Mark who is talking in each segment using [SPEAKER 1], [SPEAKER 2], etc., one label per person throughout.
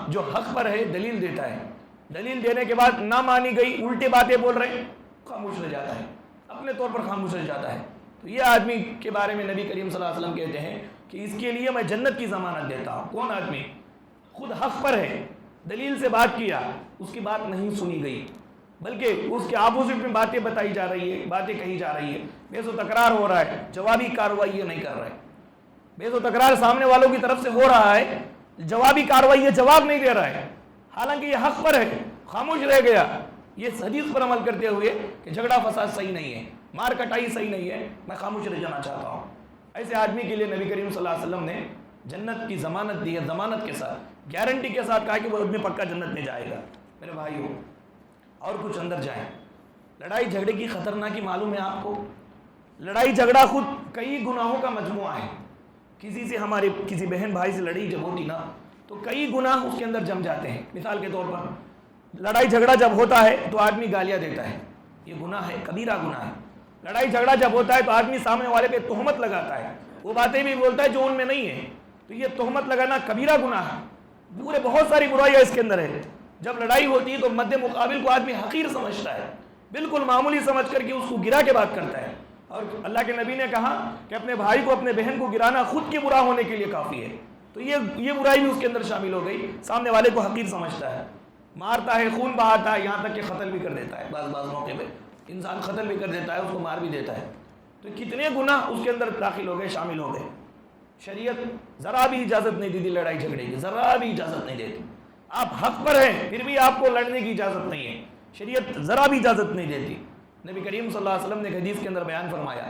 [SPEAKER 1] جو حق پر ہے دلیل دیتا ہے، دلیل دینے کے بعد نہ مانی گئی، الٹے باتیں بول رہے ہیں، خاموش رہ جاتا ہے، اپنے طور پر خاموش رہ جاتا ہے. تو یہ آدمی کے بارے میں نبی کریم صلی اللہ علیہ وسلم کہتے ہیں کہ اس کے لیے میں جنت کی ضمانت دیتا ہوں. کون آدمی خود حق پر ہے، دلیل سے بات کیا، اس کی بات نہیں سنی گئی، بلکہ اس کے اپوزٹ میں باتیں بتائی جا رہی ہے، باتیں کہی جا رہی ہے، بحث و تکرار ہو رہا ہے، جوابی کارروائی یہ نہیں کر رہے، بحث و تکرار سامنے والوں کی طرف سے ہو رہا ہے، جوابی کارروائی یہ جواب نہیں دے رہا ہے، حالانکہ یہ حق پر ہے، خاموش رہ گیا. یہ حدیث پر عمل کرتے ہوئے کہ جھگڑا فساد صحیح نہیں ہے، مار کٹائی صحیح نہیں ہے، میں خاموش رہ جانا چاہتا ہوں. ایسے آدمی کے لیے نبی کریم صلی اللہ علیہ وسلم نے جنت کی ضمانت دی ہے، ضمانت کے ساتھ، گارنٹی کے ساتھ کہا کہ وہ آدمی پکا جنت میں جائے گا. میرے بھائیو اور کچھ اندر جائیں، لڑائی جھگڑے کی خطرناکی معلوم ہے آپ کو؟ لڑائی جھگڑا خود کئی گناہوں کا مجموعہ ہے. کسی سے ہمارے کسی بہن بھائی سے لڑائی جب ہوتی نا تو کئی گناہ اس کے اندر جم جاتے ہیں. مثال کے طور پر لڑائی جھگڑا جب ہوتا ہے تو آدمی گالیاں دیتا ہے، یہ گناہ ہے، کبیرہ گناہ ہے. لڑائی جھگڑا جب ہوتا ہے تو آدمی سامنے والے پہ تہمت لگاتا ہے، وہ باتیں بھی بولتا ہے جو ان میں نہیں ہے، تو یہ تہمت لگانا کبیرہ گناہ ہے. پورے بہت ساری برائیاں اس کے اندر ہے. جب لڑائی ہوتی ہے تو مد مقابل کو آدمی حقیر سمجھتا ہے، بالکل معمولی سمجھ کر کے اس کو گرا کے بات کرتا ہے. اور اللہ کے نبی نے کہا کہ اپنے بھائی کو اپنے بہن کو گرانا خود کے برا ہونے کے لیے کافی ہے. تو یہ برائی بھی اس کے اندر شامل ہو گئی، سامنے والے کو حقیر سمجھتا ہے، مارتا ہے، خون بہاتا ہے، یہاں تک کہ قتل بھی کر دیتا ہے. بعض موقع پہ انسان قتل بھی کر دیتا ہے، اس کو مار بھی دیتا ہے. تو کتنے گناہ اس کے اندر داخل ہو گئے، شامل ہو گئے. شریعت ذرا بھی اجازت نہیں دیتی لڑائی جھگڑے کی، ذرا بھی اجازت نہیں دیتی. آپ حق پر ہیں پھر بھی آپ کو لڑنے کی اجازت نہیں ہے، شریعت ذرا بھی اجازت نہیں دیتی. نبی کریم صلی اللہ علیہ وسلم نے ایک حدیث کے اندر بیان فرمایا،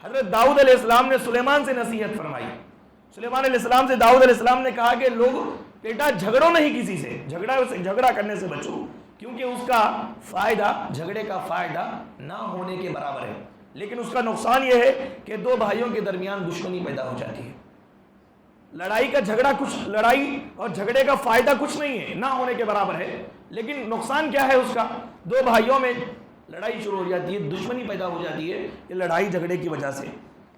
[SPEAKER 1] حضرت داؤد علیہ السلام نے سلیمان سے نصیحت فرمائی. سلیمان علیہ السلام سے داؤد علیہ السلام نے کہا کہ لوگ بیٹا جھگڑو نہیں کسی سے، جھگڑا کرنے سے بچو، کیونکہ اس کا فائدہ جھگڑے کا فائدہ نہ ہونے کے برابر ہے، لیکن اس کا نقصان یہ ہے کہ دو بھائیوں کے درمیان دشمنی پیدا ہو جاتی ہے. لڑائی اور جھگڑے کا فائدہ کچھ نہیں ہے، نہ ہونے کے برابر ہے، لیکن نقصان کیا ہے اس کا؟ دو بھائیوں میں لڑائی شروع ہو جاتی ہے، دشمنی پیدا ہو جاتی ہے یہ لڑائی جھگڑے کی وجہ سے.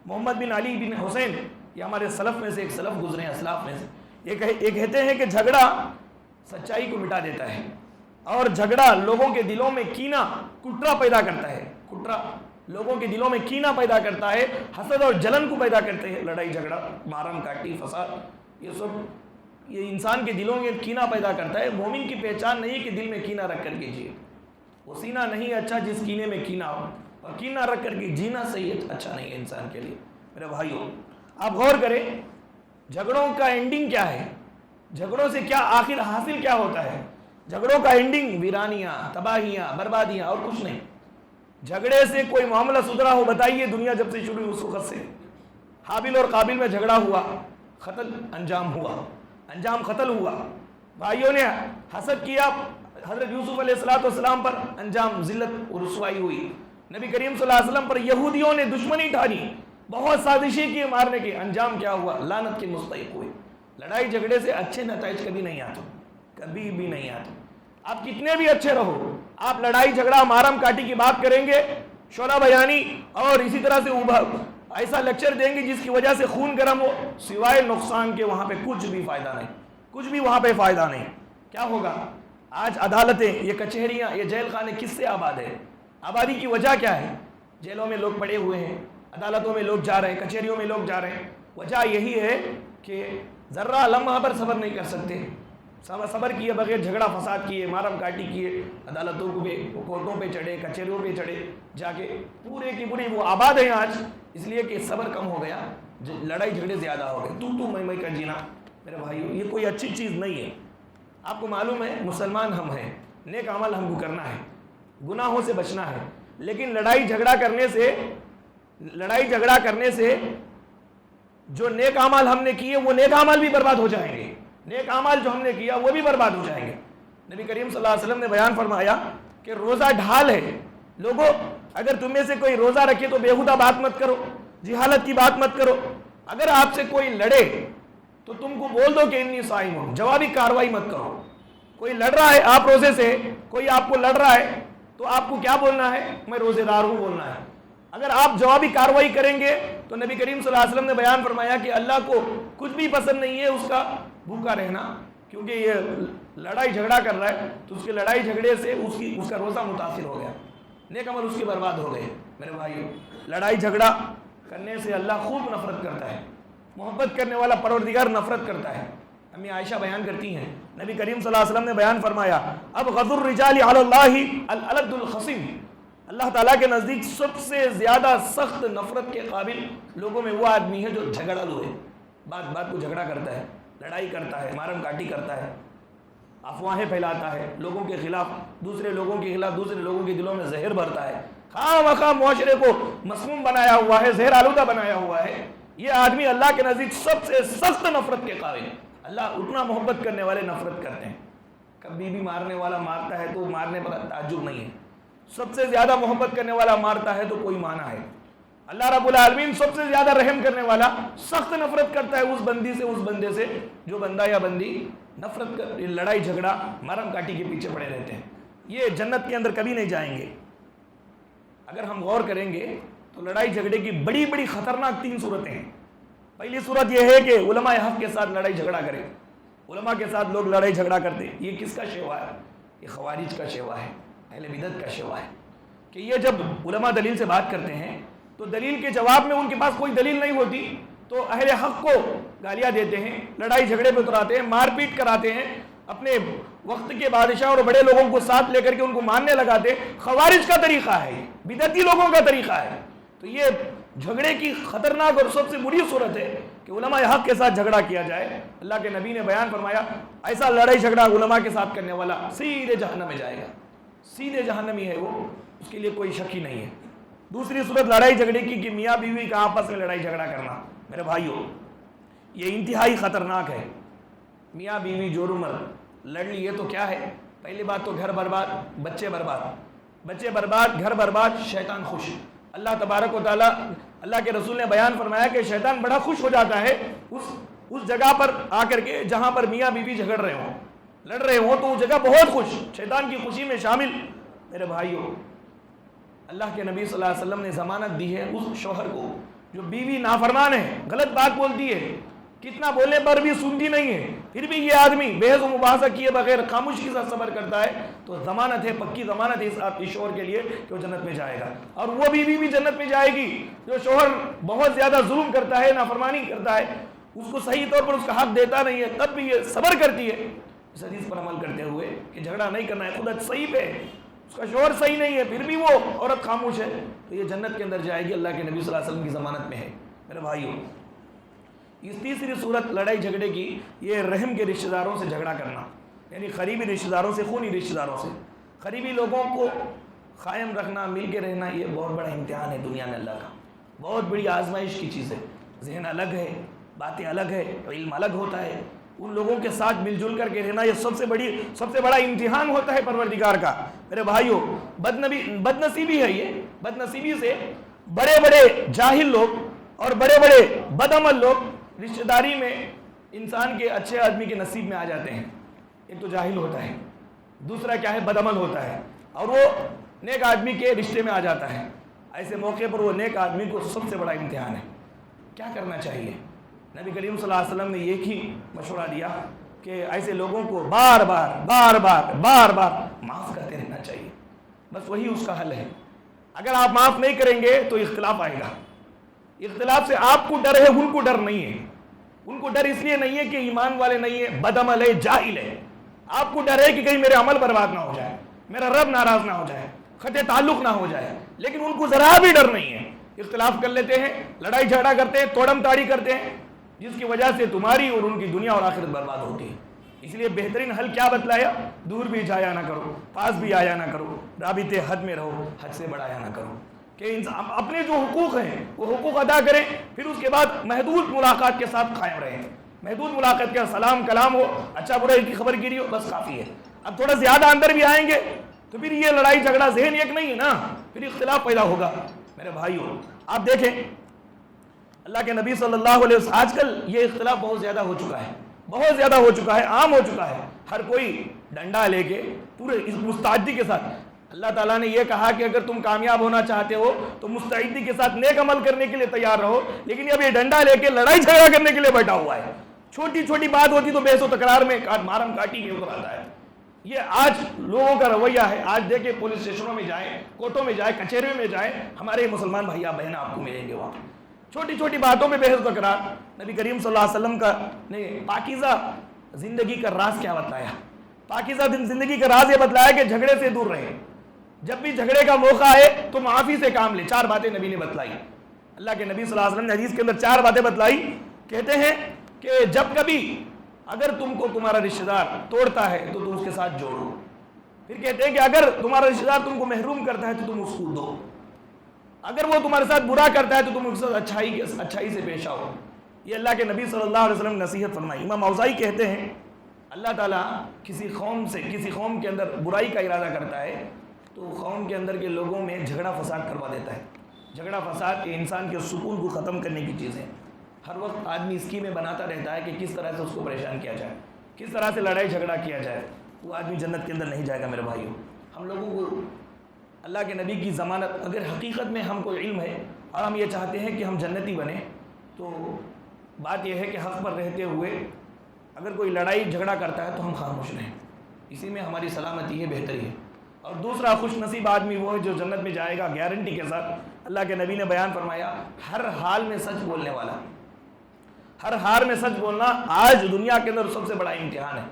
[SPEAKER 1] محمد بن علی بن حسین، یہ ہمارے سلف میں سے ایک سلف گزرے ہیں، اسلاف میں سے، یہ کہتے ہیں کہ جھگڑا سچائی کو مٹا دیتا ہے، اور جھگڑا لوگوں کے دلوں میں کینہ، کٹرا پیدا کرتا ہے. کٹرا لوگوں کے دلوں میں کینہ پیدا کرتا ہے، حسد اور جلن کو پیدا کرتے ہیں. لڑائی جھگڑا، مارم کاٹی، فساد، یہ انسان کے دلوں میں کینہ پیدا کرتا ہے. مومن کی پہچان نہیں کہ دل میں کینہ رکھ کر کے جیے، وہ سینہ نہیں اچھا جس کینے میں کینہ ہو، اور کینہ رکھ کر کے جینا صحیح اچھا نہیں ہے انسان کے لیے. میرے بھائیوں آپ غور کریں، جھگڑوں کا اینڈنگ کیا ہے؟ جھگڑوں سے کیا آخر حاصل کیا ہوتا ہے؟ جھگڑوں کا اینڈنگ ویرانیاں، تباہیاں، بربادیاں، اور کچھ نہیں. جھگڑے سے کوئی معاملہ سدھرا ہو بتائیے؟ دنیا جب سے شروع ہوئی اس وقت سے حابیل اور قابیل میں جھگڑا ہوا، قتل انجام قتل ہوا. بھائیوں نے حسد کیا حضرت یوسف علیہ السلام پر، انجام ذلت اور رسوائی ہوئی. نبی کریم صلی اللہ علیہ وسلم پر یہودیوں نے دشمنی ڈھانی، بہت سازشیں کی مارنے کی، انجام کیا ہوا؟ لعنت کے مستحق ہوئے. لڑائی جھگڑے سے اچھے نتائج کبھی نہیں آتے، کبھی بھی نہیں آتے. آپ کتنے بھی اچھے رہو، آپ لڑائی جھگڑا، مارم کاٹی کی بات کریں گے، شعلہ بیانی اور اسی طرح سے ایسا لیکچر دیں گے جس کی وجہ سے خون گرم ہو، سوائے نقصان کے وہاں پہ کچھ بھی فائدہ نہیں، کچھ بھی وہاں پہ فائدہ نہیں. کیا ہوگا؟ آج عدالتیں، یہ کچہریاں، یہ جیل خانے کس سے آباد ہے؟ آبادی کی وجہ کیا ہے؟ جیلوں میں لوگ پڑے ہوئے ہیں، عدالتوں میں لوگ جا رہے ہیں، کچہریوں میں لوگ جا رہے ہیں. وجہ یہی ہے کہ ذرہ لمحہ پر صبر نہیں کر سکتے، صبر کیے بغیر جھگڑا فساد کیے، مارم کاٹی کیے، عدالتوں پہ، کورٹوں پہ چڑھے، کچہریوں پہ چڑھے، جا کے پورے کی پوری وہ آباد ہیں آج، اس لیے کہ صبر کم ہو گیا، لڑائی جھگڑے زیادہ ہو گئے، تو میں کر جینا. میرے بھائیو یہ کوئی اچھی چیز نہیں ہے. آپ کو معلوم ہے مسلمان ہم ہیں، نیک عمل ہم کو کرنا ہے، گناہوں سے بچنا ہے، لیکن لڑائی جھگڑا کرنے سے جو نیک اعمال ہم نے کیے وہ نیک اعمال بھی برباد ہو جائیں گے، نیک اعمال جو ہم نے کیا وہ بھی برباد ہو جائیں گے. نبی کریم صلی اللہ علیہ وسلم نے بیان فرمایا کہ روزہ ڈھال ہے. لوگوں اگر تم میں سے کوئی روزہ رکھے تو بیہودہ بات مت کرو، جہالت کی بات مت کرو. اگر آپ سے کوئی لڑے تو تم کو بول دو کہ انی صائم ہوں، جوابی کارروائی مت کرو. کوئی لڑ رہا ہے آپ روزے سے، کوئی آپ کو لڑ رہا ہے تو آپ کو کیا بولنا ہے؟ میں روزے دار ہوں بولنا ہے. اگر آپ جوابی کارروائی کریں گے تو نبی کریم صلی اللہ علیہ وسلم نے بیان فرمایا کہ اللہ کو کچھ بھی پسند نہیں ہے اس کا بھوکا رہنا، کیونکہ یہ لڑائی جھگڑا کر رہا ہے تو اس کے لڑائی جھگڑے سے اس کا روزہ متاثر ہو گیا، نیک عمل اس کے برباد ہو گئے۔ میرے بھائیو، لڑائی جھگڑا کرنے سے اللہ خوب نفرت کرتا ہے، محبت کرنے والا پروردگار نفرت کرتا ہے۔ امی عائشہ بیان کرتی ہیں، نبی کریم صلی اللہ علیہ وسلم نے بیان فرمایا، اب غض الرجال علی اللہ الالد الخصیم، اللہ تعالیٰ کے نزدیک سب سے زیادہ سخت نفرت کے قابل لوگوں میں وہ آدمی ہے جو جھگڑالو ہے، بات بات کو جھگڑا کرتا ہے، لڑائی کرتا ہے، مارم کاٹی کرتا ہے، افواہیں پھیلاتا ہے، لوگوں کے خلاف، دوسرے لوگوں کے خلاف دوسرے لوگوں کے دلوں میں زہر بھرتا ہے، خواہ مخواہ معاشرے کو مسموم بنایا ہوا ہے، زہر آلودہ بنایا ہوا ہے۔ یہ آدمی اللہ کے نزدیک سب سے سخت نفرت کے قابل ہے۔ اللہ اتنا محبت کرنے والے نفرت کرتے ہیں۔ کبھی بھی مارنے والا مارتا ہے تو مارنے پر تعجب نہیں ہے، سب سے زیادہ محبت کرنے والا مارتا ہے تو کوئی معنی ہے۔ اللہ رب العالمین سب سے زیادہ رحم کرنے والا سخت نفرت کرتا ہے اس بندے سے جو بندہ یا بندی نفرت کر لڑائی جھگڑا مرم کاٹی کے پیچھے پڑے رہتے ہیں۔ یہ جنت کے اندر کبھی نہیں جائیں گے۔ اگر ہم غور کریں گے تو لڑائی جھگڑے کی بڑی بڑی خطرناک 3 صورتیں ہیں۔ پہلی صورت یہ ہے کہ علماء حق کے ساتھ لڑائی جھگڑا کریں، علماء کے ساتھ لوگ لڑائی جھگڑا کرتے ہیں۔ یہ کس کا شیوا ہے؟ یہ خوارج کا شیوا ہے، اہل بدعت کا شیوا ہے، کہ یہ جب علماء دلیل سے بات کرتے ہیں تو دلیل کے جواب میں ان کے پاس کوئی دلیل نہیں ہوتی تو اہل حق کو گالیاں دیتے ہیں، لڑائی جھگڑے پہ اتراتے ہیں، مار پیٹ کراتے ہیں، اپنے وقت کے بادشاہ اور بڑے لوگوں کو ساتھ لے کر کے ان کو ماننے لگاتے ہیں۔ خوارج کا طریقہ ہے، بدعتی لوگوں کا طریقہ ہے۔ تو یہ جھگڑے کی خطرناک اور سب سے بری صورت ہے کہ علماء حق کے ساتھ جھگڑا کیا جائے۔ اللہ کے نبی نے بیان فرمایا، ایسا لڑائی جھگڑا علماء کے ساتھ کرنے والا سیدھے جہنم میں جائے گا، سیدھے جہنمی ہے وہ، اس کے لیے کوئی شک ہی نہیں ہے۔ دوسری صورت لڑائی جھگڑے کی کہ میاں بیوی کا آپس میں لڑائی جھگڑا کرنا۔ میرے بھائیوں، یہ انتہائی خطرناک ہے۔ میاں بیوی جور مرد لڑ لیے تو کیا ہے؟ پہلی بات تو گھر برباد، بچے برباد، گھر برباد، شیطان خوش۔ اللہ تبارک و تعالیٰ، اللہ کے رسول نے بیان فرمایا کہ شیطان بڑا خوش ہو جاتا ہے اس جگہ پر آ کر کے جہاں پر میاں بیوی جھگڑ رہے ہوں، لڑ رہے ہوں، تو وہ جگہ بہت خوش، شیطان کی خوشی میں شامل۔ میرے بھائیوں، اللہ کے نبی صلی اللہ علیہ وسلم نے ضمانت دی ہے اس شوہر کو جو بیوی نافرمان ہے، غلط بات بولتی ہے، کتنا بولنے پر بھی سنتی نہیں ہے، پھر بھی یہ آدمی بحث و مباحثہ کیے بغیر خاموشی کے ساتھ صبر کرتا ہے، تو ضمانت ہے، پکی ضمانت ہے اس شوہر کے لیے کہ وہ جنت میں جائے گا۔ اور وہ بیوی بھی جنت میں جائے گی جو شوہر بہت زیادہ ظلم کرتا ہے، نافرمانی کرتا ہے، اس کو صحیح طور پر اس کا حق دیتا نہیں ہے، تب بھی یہ صبر کرتی ہے اس حدیث پر عمل کرتے ہوئے کہ جھگڑا نہیں کرنا ہے، خود صحیح پہ اس کا شوہر صحیح نہیں ہے، پھر بھی وہ عورت خاموش ہے، تو یہ جنت کے اندر جائے گی، اللہ کے نبی صلی اللہ علیہ وسلم کی ضمانت میں ہے۔ میرے بھائیوں، اس تیسری صورت لڑائی جھگڑے کی، یہ رحم کے رشتہ داروں سے جھگڑا کرنا، یعنی قریبی رشتہ داروں سے، خونی رشتہ داروں سے، قریبی لوگوں کو قائم رکھنا، مل کے رہنا، یہ بہت بڑا امتحان ہے دنیا میں، اللہ کا بہت بڑی آزمائش کی چیز ہے۔ ذہن الگ ہے، باتیں الگ ہے، علم الگ ہوتا ہے، ان لوگوں کے ساتھ مل جل کر کے رہنا یہ سب سے بڑا امتحان ہوتا ہے پروردگار کا۔ میرے بھائیوں، بدنصیبی ہے، یہ بدنصیبی سے بڑے بڑے جاہل لوگ اور بڑے بڑے بدعمل لوگ رشتہ داری میں انسان کے اچھے آدمی کے نصیب میں آ جاتے ہیں۔ ایک تو جاہل ہوتا ہے، دوسرا کیا ہے؟ بدعمل ہوتا ہے، اور وہ نیک آدمی کے رشتے میں آ جاتا ہے۔ ایسے موقع پر وہ نیک آدمی کو سب سے بڑا امتحان ہے۔ کیا کرنا چاہیے؟ نبی کریم صلی اللہ علیہ وسلم نے ایک ہی مشورہ دیا کہ ایسے لوگوں کو بار بار معاف کرتے رہنا چاہیے، بس وہی اس کا حل ہے۔ اگر آپ معاف نہیں کریں گے تو اختلاف آئے گا، اختلاف سے آپ کو ڈر ہے، ان کو ڈر نہیں ہے۔ ان کو ڈر اس لیے نہیں ہے کہ ایمان والے نہیں ہے، بدعمل ہے، جاہل ہے۔ آپ کو ڈر ہے کہ کہیں میرے عمل برباد نہ ہو جائے، میرا رب ناراض نہ ہو جائے، قطع تعلق نہ ہو جائے، لیکن ان کو ذرا بھی ڈر نہیں ہے۔ اختلاف کر لیتے ہیں، لڑائی جھگڑا کرتے ہیں، توڑم تاڑی کرتے ہیں، جس کی وجہ سے تمہاری اور ان کی دنیا اور آخرت برباد ہوتی ہے۔ اس لیے بہترین حل کیا بتلایا؟ دور بھی جایا نہ کرو، پاس بھی آیا نہ کرو، رابطے حد میں رہو، حد سے بڑھایا نہ کرو، کہ اپنے جو حقوق ہیں وہ حقوق ادا کریں، پھر اس کے بعد محدود ملاقات کے ساتھ قائم رہیں۔ محدود ملاقات کا سلام کلام ہو، اچھا برے کی خبر گیری ہو، بس کافی ہے۔ اب تھوڑا زیادہ اندر بھی آئیں گے تو پھر یہ لڑائی جھگڑا ذہن ایک نہیں ہے نا، پھر اختلاف پیدا ہوگا۔ میرے بھائیوں، آپ دیکھیں اللہ کے نبی صلی اللہ علیہ وسلم، آج کل یہ اختلاف بہت زیادہ ہو چکا ہے، بہت زیادہ ہو چکا ہے، عام ہو چکا ہے۔ ہر کوئی ڈنڈا لے کے پورے اس مستعدی کے ساتھ، اللہ تعالیٰ نے یہ کہا کہ اگر تم کامیاب ہونا چاہتے ہو تو مستعدی کے ساتھ نیک عمل کرنے کے لیے تیار رہو، لیکن اب یہ ڈنڈا لے کے لڑائی جھگڑا کرنے کے لیے بیٹھا ہوا ہے۔ چھوٹی چھوٹی بات ہوتی تو بحث و تکرار میں مارم کاٹی کے اتر آتا ہے. یہ آج لوگوں کا رویہ ہے. آج دیکھیں پولیس اسٹیشنوں میں جائیں, کورٹوں میں جائیں, کچہریوں میں جائیں, ہمارے مسلمان بھائی بہن آپ کو ملیں گے وہاں چھوٹی چھوٹی باتوں میں بحث و تکرار. نبی کریم صلی اللہ علیہ وسلم کا نے پاکیزہ زندگی کا راز کیا بتلایا؟ پاکیزہ زندگی کا راز یہ بتلایا کہ جھگڑے سے دور رہیں. جب بھی جھگڑے کا موقع آئے تو معافی سے کام لے. 4 باتیں نبی نے بتلائی. اللہ کے نبی صلی اللہ علیہ وسلم نے حدیث کے اندر 4 باتیں بتلائی. کہتے ہیں کہ جب کبھی اگر تم کو تمہارا رشتہ دار توڑتا ہے تو تم اس کے ساتھ جوڑو. پھر کہتے ہیں کہ اگر تمہارا رشتہ دار تم کو محروم کرتا ہے تو تم اس کو دو. اگر وہ تمہارے ساتھ برا کرتا ہے تو تم اس کے ساتھ اچھائی سے پیش آؤ. یہ اللہ کے نبی صلی اللہ علیہ وسلم نے نصیحت فرمائی. امام اوزاعی کہتے ہیں اللہ تعالیٰ کسی قوم کے اندر برائی کا ارادہ کرتا ہے تو قوم کے اندر کے لوگوں میں جھگڑا فساد کروا دیتا ہے. جھگڑا فساد یہ انسان کے سکون کو ختم کرنے کی چیز ہے. ہر وقت آدمی اسکیمیں بناتا رہتا ہے کہ کس طرح سے اس کو پریشان کیا جائے, کس طرح سے لڑائی جھگڑا کیا جائے. وہ آدمی جنت کے اندر نہیں جائے گا میرے بھائیوں. ہم لوگوں کو اللہ کے نبی کی ضمانت, اگر حقیقت میں ہم کو علم ہے اور ہم یہ چاہتے ہیں کہ ہم جنتی بنیں, تو بات یہ ہے کہ حق پر رہتے ہوئے اگر کوئی لڑائی جھگڑا کرتا ہے تو ہم خاموش رہیں. اسی میں ہماری سلامتی ہے, بہتری ہے. اور دوسرا خوش نصیب آدمی وہ ہے جو جنت میں جائے گا گارنٹی کے ساتھ. اللہ کے نبی نے بیان فرمایا ہر حال میں سچ بولنے والا. ہر حال میں سچ بولنا آج دنیا کے اندر سب سے بڑا امتحان ہے.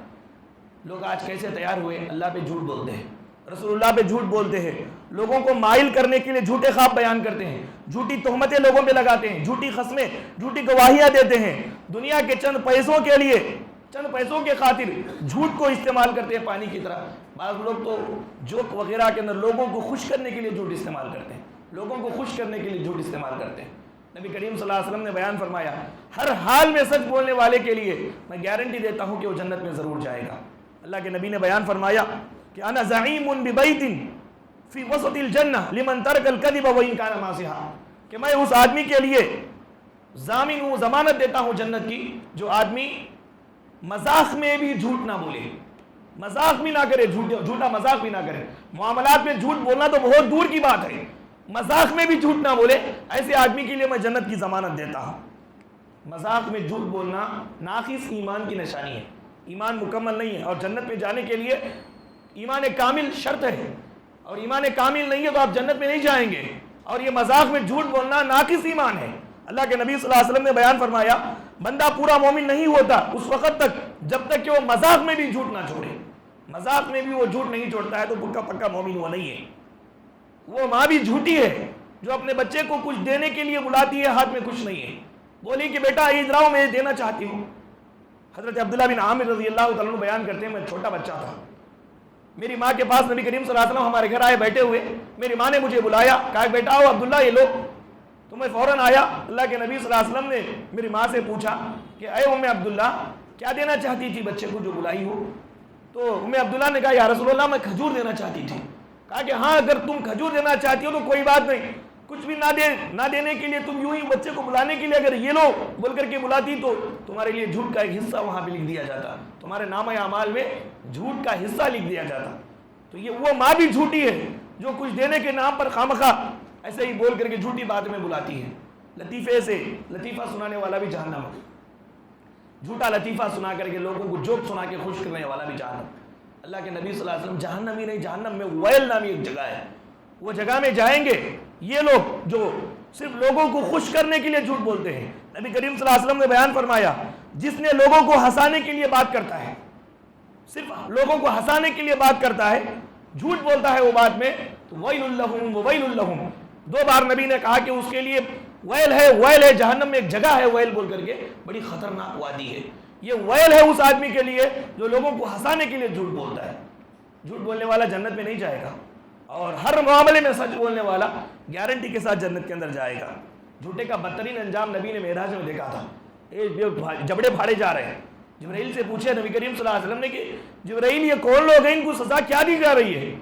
[SPEAKER 1] لوگ آج کیسے تیار ہوئے؟ اللہ پہ جھوٹ بولتے ہیں, رسول اللہ پہ جھوٹ بولتے ہیں, لوگوں کو مائل کرنے کے لیے جھوٹے خواب بیان کرتے ہیں, جھوٹی تہمتیں لوگوں پہ لگاتے ہیں, جھوٹی قسمیں, جھوٹی گواہیاں دیتے ہیں. دنیا کے چند پیسوں کے لیے, چند پیسوں کے خاطر جھوٹ کو استعمال کرتے ہیں پانی کی طرح. بعض لوگ تو جوک وغیرہ کے اندر لوگوں کو خوش کرنے کے لیے جھوٹ استعمال کرتے ہیں, لوگوں کو خوش کرنے کے لیے جھوٹ استعمال کرتے ہیں. نبی کریم صلی اللہ علیہ وسلم نے بیان فرمایا ہر حال میں سچ بولنے والے کے لیے میں گارنٹی دیتا ہوں کہ وہ جنت میں ضرور جائے گا. اللہ کے نبی نے بیان فرمایا کہ انا زعیم ببیت فی وسط الجنہ لمن ترک الکذب وان کان ماسحا, کہ میں اس آدمی کے لیے ضامن ہوں, ضمانت دیتا ہوں جنت کی جو آدمی مذاق میں بھی جھوٹ نہ بولے, مذاق بھی نہ کرے, جھوٹا مذاق بھی نہ کرے. معاملات میں جھوٹ بولنا تو بہت دور کی بات ہے, مذاق میں بھی جھوٹ نہ بولے. ایسے آدمی کے لیے میں جنت کی ضمانت دیتا ہوں. مذاق میں جھوٹ بولنا ناقص ایمان کی نشانی ہے, ایمان مکمل نہیں ہے. اور جنت میں جانے کے لیے ایمان کامل شرط ہے, اور ایمان کامل نہیں ہے تو آپ جنت میں نہیں جائیں گے. اور یہ مذاق میں جھوٹ بولنا ناقص ایمان ہے. اللہ کے نبی صلی اللہ علیہ وسلم نے بیان فرمایا بندہ پورا مومن نہیں ہوتا اس وقت تک جب تک کہ وہ مذاق میں بھی جھوٹ نہ چھوڑے. مذاق میں بھی وہ جھوٹ نہیں چھوڑتا ہے تو پکا مومن وہ نہیں ہے. وہ ماں بھی جھوٹی ہے جو اپنے بچے کو کچھ دینے کے لیے بلاتی ہے, ہاتھ میں کچھ نہیں ہے, بولی کہ بیٹا عید راؤ میں دینا چاہتی ہوں. حضرت عبداللہ بن عامر رضی اللہ تعالیٰ عنہ بیان کرتے ہیں میں چھوٹا بچہ تھا, میری ماں کے پاس نبی کریم صلی اللہ علیہ وسلم ہمارے گھر آئے بیٹھے ہوئے. میری ماں نے مجھے بلایا, کہا بیٹا آؤ عبداللہ یہ لو. تو میں فوراً آیا. اللہ کے نبی صلی اللہ علیہ وسلم نے میری ماں سے پوچھا کہ اے ام عبداللہ کیا دینا چاہتی تھی بچے کو جو بلائی ہو؟ تو ام عبداللہ نے کہا یا رسول اللہ میں کھجور دینا چاہتی تھی. کہا کہ ہاں اگر تم کھجور دینا چاہتی ہو تو کوئی بات نہیں, کچھ بھی نہ دینے کے لیے تم یوں ہی بچے کو بلانے کے لیے اگر یہ لو بول کر کے بلاتی تو تمہارے لیے جھوٹ کا ایک حصہ وہاں پہ لکھ دیا جاتا, تمہارے نامہ اعمال میں جھوٹ کا حصہ لکھ دیا جاتا. تو یہ وہ ماں بھی جھوٹی ہے جو کچھ دینے کے نام پر خامخواہ ایسے ہی بول کر کے جھوٹی بات میں بلاتی ہے. لطیفہ سنانے والا بھی جہنم, جھوٹا لطیفہ سنا کر کے لوگوں کو جوک سنا کے خوش کرنے والا بھی جہنم. اللہ کے نبی صلی اللہ علیہ وسلم جہنم ہی نہیں, جہنم میں ویل نامی ایک جگہ ہے, وہ جگہ میں جائیں گے یہ لوگ جو صرف لوگوں کو خوش کرنے کے لیے جھوٹ بولتے ہیں. نبی کریم صلی اللہ علیہ وسلم نے بیان فرمایا جس نے لوگوں کو ہنسانے کے لیے بات کرتا ہے, صرف لوگوں کو ہنسانے کے لیے بات کرتا ہے, جھوٹ بولتا ہے وہ بات میں, تو ویل لہم وویل لہم. 2 بار نبی نے کہا کہ اس کے لیے ویل ہے, جہنم میں ایک جگہ ہے ویل بول کر کے, بڑی خطرناک وادی ہے. یہ ویل ہے اس آدمی کے لیے جو لوگوں کو ہنسانے کے لیے جھوٹ بولتا ہے. جھوٹ بولنے والا جنت میں نہیں جائے گا, اور ہر معاملے میں سچ بولنے والا گارنٹی کے ساتھ جنت کے اندر جائے گا. جھوٹے کا بدترین انجام نبی نے معراج میں دیکھا تھا. جبڑے پھاڑے جا رہے ہیں, جبرائیل سے پوچھے نبی کریم صلی اللہ علیہ وسلم نے کہ جبرائیل یہ کون لوگ ہیں, ان کو سزا کیا دی جا رہی ہے؟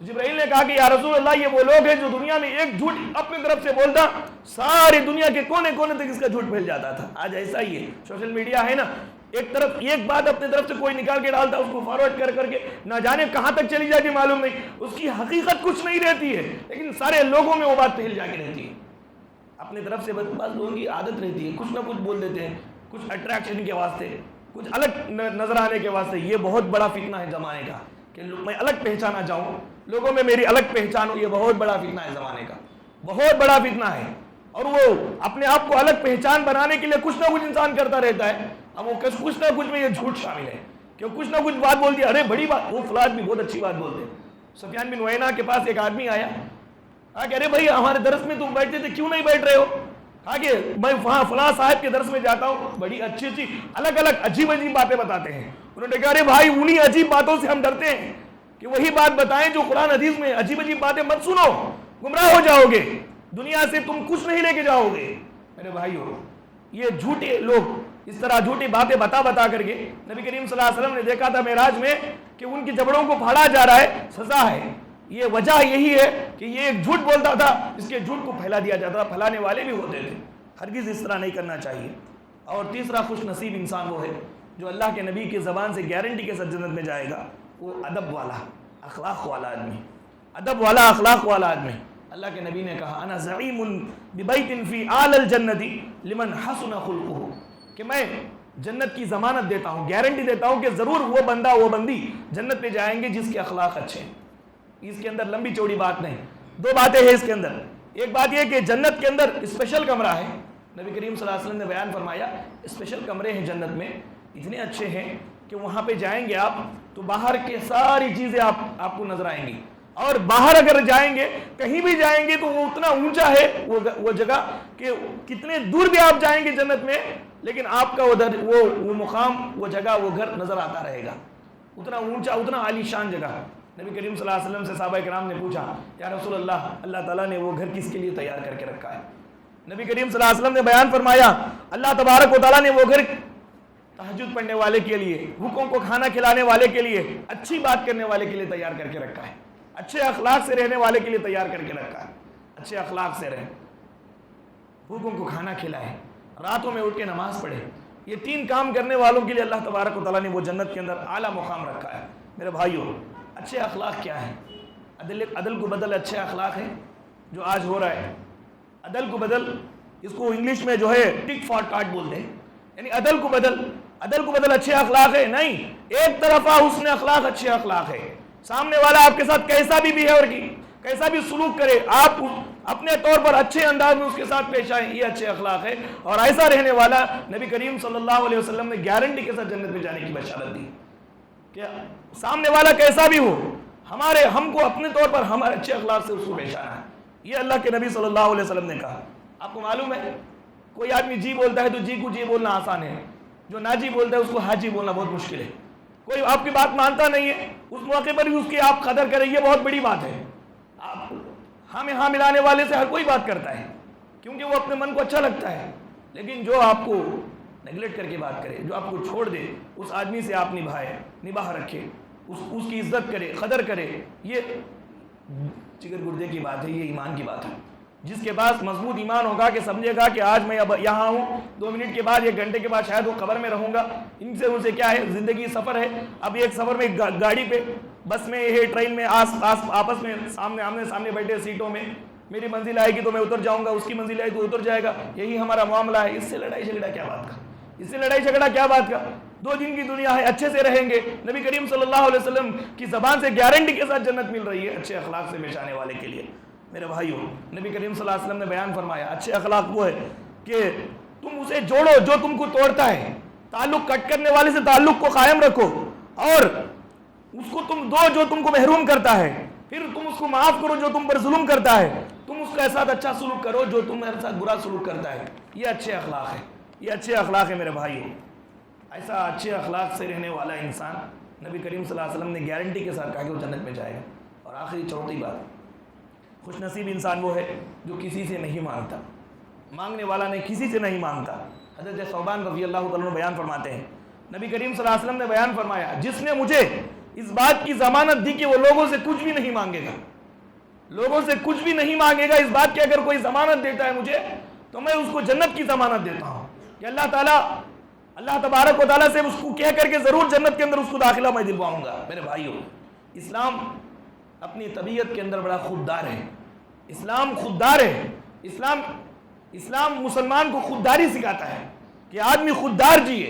[SPEAKER 1] جبرائیل نے کہا کہ یا رسول اللہ یہ وہ لوگ ہیں جو دنیا میں ایک جھوٹ اپنی طرف سے بولتا ساری دنیا کے کونے کونے تک اس کا جھوٹ پھیل جاتا تھا. آج ایسا ہی ہے, سوشل میڈیا ہے نا, ایک بات اپنی طرف سے کوئی نکال کے ڈالتا, اس کو فارورڈ کر کے نہ جانے کہاں تک چلی جاتی معلوم نہیں, اس کی حقیقت کچھ نہیں رہتی ہے, لیکن سارے لوگوں میں وہ بات پھیل جا کے رہتی ہے. اپنی طرف سے بعض لوگوں کی عادت رہتی ہے, کچھ نہ کچھ بول دیتے ہیں, کچھ اٹریکشن کے واسطے، کچھ الگ نظر آنے کے واسطے. یہ بہت بڑا فتنہ ہے زمانے کا کہ میں الگ پہچانا چاہوں، لوگوں میں میری الگ پہچان ہو. یہ بہت بڑا فتنہ ہے زمانے کا، بہت بڑا فتنہ ہے. اور وہ اپنے آپ کو الگ پہچان بنانے کے لیے کچھ نہ کچھ انسان کرتا رہتا ہے. اب وہ کچھ نہ کچھ میں یہ جھوٹ شامل ہے کہ کچھ نہ کچھ بات بول دیا، ارے بڑی بات، وہ فلاں بھی بہت اچھی بات بولتے ہیں. سفیان بن عیینہ کے پاس ایک آدمی آیا کہ ارے بھائی ہمارے درس میں تم بیٹھتے تھے، کیوں نہیں بیٹھ رہے ہو؟ کہا کہ میں وہاں فلاں صاحب کے درس میں جاتا ہوں، بڑی اچھی اچھی الگ الگ عجیب عجیب باتیں بتاتے ہیں. انہوں نے کہا ارے بھائی انہی عجیب باتوں سے ہم ڈرتے ہیں کہ وہی بات بتائیں جو قرآن حدیث میں. عجیب عجیب باتیں مت سنو، گمراہ ہو جاؤ گے، دنیا سے تم کچھ نہیں لے کے جاؤ گے. میرے بھائیو، یہ جھوٹے لوگ اس طرح جھوٹی باتیں بتا کر کے نبی کریم صلی اللہ علیہ وسلم نے دیکھا تھا معراج میں کہ ان کی جبڑوں کو پھاڑا جا رہا ہے، سزا ہے. یہ وجہ یہی ہے کہ یہ ایک جھوٹ بولتا تھا، اس کے جھوٹ کو پھیلا دیا جاتا تھا. پھیلانے والے بھی ہوتے تھے. ہرگز اس طرح نہیں کرنا چاہیے. اور تیسرا خوش نصیب انسان وہ ہے جو اللہ کے نبی کی زبان سے گارنٹی کے ساتھ جنت میں جائے گا. وہ ادب والا، اخلاق والا آدمی، ادب والا، اخلاق والا آدمی. اللہ کے نبی نے کہا انا زعیم ببیت فی اعلی الجنت لمن حسن خلقہ، کہ میں جنت کی ضمانت دیتا ہوں، گارنٹی دیتا ہوں کہ ضرور وہ بندہ وہ بندی جنت میں جائیں گے جس کے اخلاق اچھے ہیں. اس کے اندر لمبی چوڑی بات نہیں، دو باتیں ہیں اس کے اندر. ایک بات یہ کہ جنت کے اندر اسپیشل کمرہ ہے. نبی کریم صلی اللہ علیہ وسلم نے بیان فرمایا اسپیشل کمرے ہیں جنت میں، اتنے اچھے ہیں کہ وہاں پہ جائیں گے آپ تو باہر کے ساری چیزیں آپ کو نظر آئیں گی. اور باہر اگر جائیں گے، کہیں بھی جائیں گے تو وہ اتنا اونچا ہے وہ جگہ کہ کتنے دور بھی آپ جائیں گے جنت میں، لیکن آپ کا ادھر وہ مقام، وہ جگہ، وہ گھر نظر آتا رہے گا. اتنا اونچا، اتنا عالی شان جگہ. نبی کریم صلی اللہ علیہ وسلم سے صحابہ کرام نے پوچھا یا رسول اللہ، اللہ تعالیٰ نے وہ گھر کس کے لیے تیار کر کے رکھا ہے؟ نبی کریم صلی اللہ علیہ وسلم نے بیان فرمایا اللہ تبارک و تعالیٰ نے وہ گھر تہجد پڑھنے والے کے لیے، بھوکوں کو کھانا کھلانے والے کے لیے، اچھی بات کرنے والے کے لیے تیار کر کے رکھا ہے. اچھے اخلاق سے رہنے والے کے لیے تیار کر کے رکھا ہے. اچھے اخلاق سے رہیں، بھوکوں کو کھانا کھلائے، راتوں میں اٹھ کے نماز پڑھے. یہ تین کام کرنے والوں کے لیے اللہ تبارک و تعالیٰ نے وہ جنت کے اندر اعلیٰ مقام رکھا ہے. میرے بھائیوں، اچھے اخلاق کیا ہیں؟ عدل کو بدل اچھے اخلاق ہے جو آج ہو رہا ہے. عدل کو بدل، اس کو انگلش میں جو ہے ٹک فار ٹاٹ بولتے ہیں، یعنی عدل کو بدل اچھے اخلاق ہے نہیں. ایک طرفہ حسن اخلاق اچھے اخلاق ہے. سامنے والا آپ کے ساتھ کیسا بھی بیہیور کی، کیسا بھی سلوک کرے، آپ اپنے طور پر اچھے انداز میں اس کے ساتھ پیش آئیں، یہ اچھے اخلاق ہے. اور ایسا رہنے والا نبی کریم صلی اللہ علیہ وسلم نے گارنٹی کے ساتھ جنت میں جانے کی بشارت دی کہ سامنے والا کیسا بھی ہو، ہم کو اپنے طور پر ہمارے اچھے اخلاق سے اس کو پیش آنا ہے. یہ اللہ کے نبی صلی اللہ علیہ وسلم نے کہا. آپ کو معلوم ہے کوئی آدمی جی بولتا ہے تو جی کو جی بولنا آسان ہے، جو نہ جی بولتا ہے اس کو ہاں جی بولنا بہت مشکل ہے. کوئی آپ کی بات مانتا نہیں ہے، اس موقع پر بھی اس کی آپ قدر کریں، یہ بہت بڑی بات ہے. آپ ہاں میں ہاں ملانے والے سے ہر کوئی بات کرتا ہے کیونکہ وہ اپنے من کو اچھا لگتا ہے، لیکن جو آپ کو نیگلیکٹ کر کے بات کرے، جو آپ کو چھوڑ دے، اس آدمی سے آپ نباہ رکھے، اس کی عزت کرے، قدر کرے. یہ جگر گردے کی بات ہے، یہ ایمان کی بات ہے. جس کے پاس مضبوط ایمان ہوگا کہ سمجھے گا کہ آج میں اب یہاں ہوں، 2 منٹ کے بعد 1 گھنٹے کے بعد شاید وہ قبر میں رہوں گا، ان سے کیا ہے، زندگی سفر ہے. اب ایک سفر میں گاڑی پہ، بس میں ہے، ٹرین میں، آپس میں آمنے سامنے بیٹھے سیٹوں میں، میری منزل آئے گی تو میں اتر جاؤں گا، اس کی منزل آئے تو اتر جائے گا. یہی ہمارا معاملہ ہے. اس سے لڑائی جھگڑا کیا بات کا؟ 2 دن کی دنیا ہے، اچھے سے رہیں گے. نبی کریم صلی اللہ علیہ وسلم کی زبان سے گارنٹی کے ساتھ جنت مل رہی ہے اچھے اخلاق سے پیش آنے والے کے لیے. میرے بھائیوں، نبی کریم صلی اللہ علیہ وسلم نے بیان فرمایا اچھے اخلاق وہ ہے کہ تم اسے جوڑو جو تم کو توڑتا ہے، تعلق کٹ کرنے والے سے تعلق کو قائم رکھو، اور اس کو تم دو جو تم کو محروم کرتا ہے، پھر تم اس کو معاف کرو جو تم پر ظلم کرتا ہے، تم اس کے ساتھ اچھا سلوک کرو جو تمہارے ساتھ برا سلوک کرتا ہے. یہ اچھے اخلاق ہے، یہ اچھے اخلاق ہے میرے بھائیوں. ایسا اچھے اخلاق سے رہنے والا انسان نبی کریم صلی اللہ علیہ وسلم نے گارنٹی کے ساتھ کہا کہ وہ جنت میں جائے گا. اور آخری چوتھی بات، خوش نصیب انسان وہ ہے جو کسی سے نہیں مانگتا، مانگنے والا نہیں، کسی سے نہیں مانگتا. حضرت ثوبان رضی اللہ تعالیٰ عنہ بیان فرماتے ہیں نبی کریم صلی اللہ علیہ وسلم نے بیان فرمایا جس نے مجھے اس بات کی ضمانت دی کہ وہ لوگوں سے کچھ بھی نہیں مانگے گا، لوگوں سے کچھ بھی نہیں مانگے گا، اس بات کی اگر کوئی ضمانت دیتا ہے مجھے تو میں اس کو جنت کی ضمانت دیتا ہوں کہ اللہ تبارک و تعالیٰ سے اس کو کہہ کر کے ضرور جنت کے اندر اس کو داخلہ میں دلواؤں گا. میرے بھائیوں، اسلام اپنی طبیعت کے اندر بڑا خوددار ہے. اسلام خوددار ہے. اسلام مسلمان کو خودداری سکھاتا ہے. کہ آدمی خوددار جیے.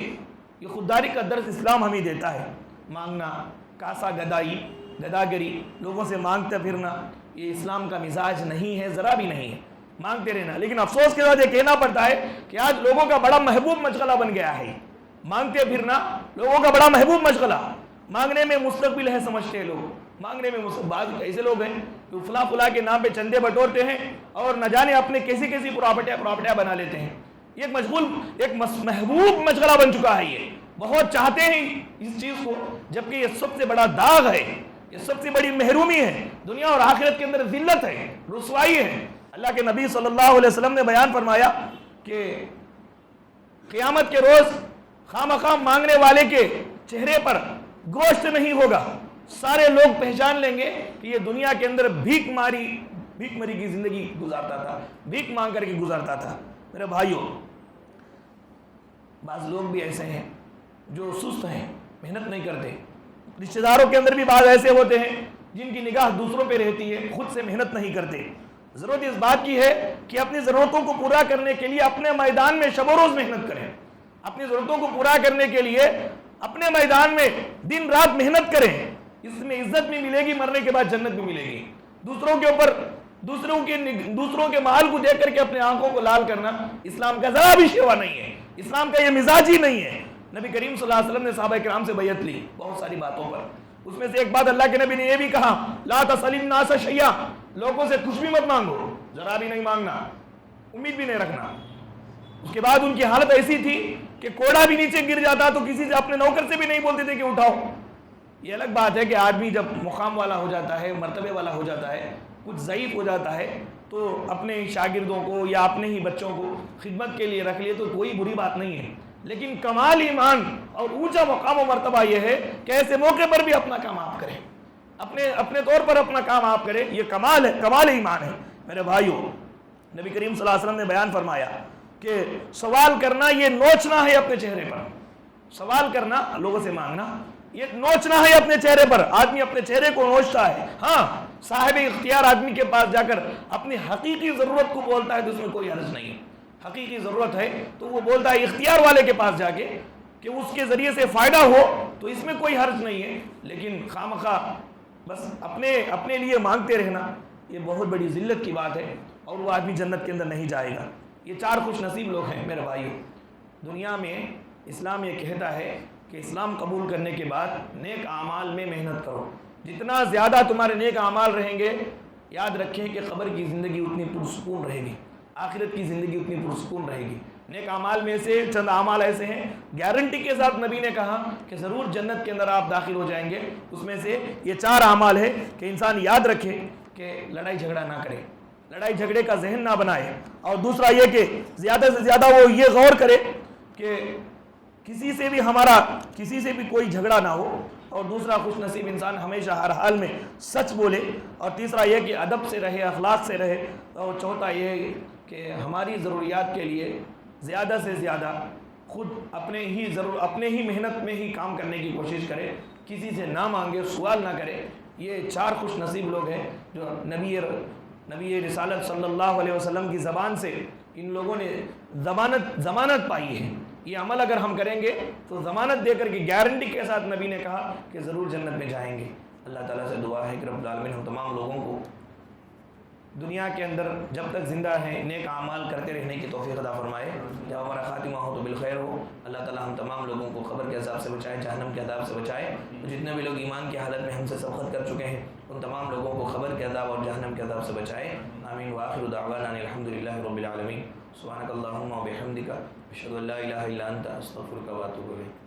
[SPEAKER 1] یہ خودداری کا درس اسلام ہمیں دیتا ہے. مانگنا، کاسا گدائی، گداگری، لوگوں سے مانگتے پھرنا، یہ اسلام کا مزاج نہیں ہے، ذرا بھی نہیں ہے. مانگتے رہنا. لیکن افسوس کے ساتھ یہ کہنا پڑتا ہے کہ آج لوگوں کا بڑا محبوب مشغلہ بن گیا ہے. مانگتے پھرنا لوگوں کا بڑا محبوب مشغلہ. مانگنے میں مستقبل ہے سمجھتے ہیں لوگ. مانگنے میں بعض ایسے لوگ ہیں جو فلاں کے نام پہ چندے بٹورتے ہیں اور نہ جانے اپنے کیسی پراپرٹیاں بنا لیتے ہیں. یہ ایک محبوب مشغلہ بن چکا ہے. یہ بہت چاہتے ہیں اس چیز کو، جبکہ یہ سب سے بڑا داغ ہے، یہ سب سے بڑی محرومی ہے. دنیا اور آخرت کے اندر ذلت ہے، رسوائی ہے. اللہ کے نبی صلی اللہ علیہ وسلم نے بیان فرمایا کہ قیامت کے روز خامخواہ مانگنے والے کے چہرے پر گوشت نہیں ہوگا. سارے لوگ پہچان لیں گے کہ یہ دنیا کے اندر بھیک مری کی زندگی گزارتا تھا، بھیک مانگ کر کے گزارتا تھا. میرے بھائیوں، بعض لوگ بھی ایسے ہیں جو سست ہیں، محنت نہیں کرتے. رشتہ داروں کے اندر بھی بعض ایسے ہوتے ہیں جن کی نگاہ دوسروں پہ رہتی ہے، خود سے محنت نہیں کرتے. ضرورت اس بات کی ہے کہ اپنی ضرورتوں کو پورا کرنے کے لیے اپنے میدان میں شب و روز محنت کریں. اپنی ضرورتوں کو پورا کرنے کے لیے اپنے میدان میں دن رات محنت کریں. اس میں عزت بھی ملے گی، مرنے کے بعد جنت بھی ملے گی. دوسروں کے اوپر دوسروں کے مال کو دیکھ کر کے اپنے آنکھوں کو لال کرنا اسلام کا ذرا بھی شیوا نہیں ہے. اسلام کا یہ مزاج ہی نہیں ہے. نبی کریم صلی اللہ علیہ وسلم نے صحابہ کرام سے بیعت لی بہت ساری باتوں پر. اس میں سے ایک بات اللہ کے نبی نے یہ بھی کہا، لا تسأل الناس شیئا، لوگوں سے کچھ بھی مت مانگو، ذرا بھی نہیں مانگنا، امید بھی نہیں رکھنا. اس کے بعد ان کی حالت ایسی تھی کہ کوڑا بھی نیچے گر جاتا تو کسی سے، اپنے نوکر سے بھی نہیں بولتے تھے کہ اٹھاؤ. یہ الگ بات ہے کہ آدمی جب مقام والا ہو جاتا ہے، مرتبے والا ہو جاتا ہے، کچھ ضعیف ہو جاتا ہے، تو اپنے شاگردوں کو یا اپنے ہی بچوں کو خدمت کے لیے رکھ لیے تو کوئی بری بات نہیں ہے. لیکن کمال ایمان اور اونچا مقام و مرتبہ یہ ہے کہ ایسے موقع پر بھی اپنا کام آپ کریں، اپنے طور پر اپنا کام آپ کریں. یہ کمال ہے، کمال ایمان ہے. میرے بھائیوں، نبی کریم صلی اللہ علیہ وسلم نے بیان فرمایا کہ سوال کرنا یہ نوچنا ہے اپنے چہرے پر. سوال کرنا، لوگوں سے مانگنا، یہ نوچنا ہے اپنے چہرے پر. آدمی اپنے چہرے کو نوچتا ہے. ہاں، صاحب اختیار آدمی کے پاس جا کر اپنی حقیقی ضرورت کو بولتا ہے تو اس میں کوئی حرج نہیں ہے. حقیقی ضرورت ہے تو وہ بولتا ہے اختیار والے کے پاس جا کے کہ اس کے ذریعے سے فائدہ ہو تو اس میں کوئی حرج نہیں ہے. لیکن خامخواہ بس اپنے لیے مانگتے رہنا یہ بہت بڑی ذلت کی بات ہے اور وہ آدمی جنت کے اندر نہیں جائے گا. یہ 4 خوش نصیب لوگ ہیں میرے بھائیوں. دنیا میں اسلام یہ کہتا ہے کہ اسلام قبول کرنے کے بعد نیک اعمال میں محنت کرو. جتنا زیادہ تمہارے نیک اعمال رہیں گے، یاد رکھیں کہ قبر کی زندگی اتنی پرسکون رہے گی، آخرت کی زندگی اتنی پرسکون رہے گی. نیک اعمال میں سے چند اعمال ایسے ہیں گارنٹی کے ساتھ نبی نے کہا کہ ضرور جنت کے اندر آپ داخل ہو جائیں گے. اس میں سے یہ 4 اعمال ہے کہ انسان یاد رکھے کہ لڑائی جھگڑا نہ کرے، لڑائی جھگڑے کا ذہن نہ بنائے. اور دوسرا یہ کہ زیادہ سے زیادہ وہ یہ غور کرے کہ کسی سے بھی کوئی جھگڑا نہ ہو. اور دوسرا خوش نصیب انسان ہمیشہ ہر حال میں سچ بولے. اور تیسرا یہ کہ ادب سے رہے، اخلاق سے رہے. اور چوتھا یہ کہ ہماری ضروریات کے لیے زیادہ سے زیادہ خود اپنے ہی محنت میں ہی کام کرنے کی کوشش کرے، کسی سے نہ مانگے، سوال نہ کرے. یہ 4 خوش نصیب لوگ ہیں جو نبی رسالت صلی اللہ علیہ وسلم کی زبان سے ان لوگوں نے ضمانت پائی ہے. یہ عمل اگر ہم کریں گے تو ضمانت دے کر کے گارنٹی کے ساتھ نبی نے کہا کہ ضرور جنت میں جائیں گے. اللہ تعالیٰ سے دعا ہے کہ رب العالمین ہم تمام لوگوں کو دنیا کے اندر جب تک زندہ ہیں نیک اعمال کرتے رہنے کی توفیق عطا فرمائے. جب ہمارا خاتمہ ہو تو بالخیر ہو. اللہ تعالیٰ ہم تمام لوگوں کو قبر کے عذاب سے بچائے، جہنم کے عذاب سے بچائے. جتنے بھی لوگ ایمان کی حالت میں ہم سے سبقت کر چکے ہیں ان تمام لوگوں کو قبر کے عذاب اور جہنم کے عذاب سے بچائے. آمین. وآخر دعوانا الحمدللہ رب العالمین. سبحانک اللہم و بحمدک، اشہد ان لا الہ الا انت، استغفرک و اتوب الیک.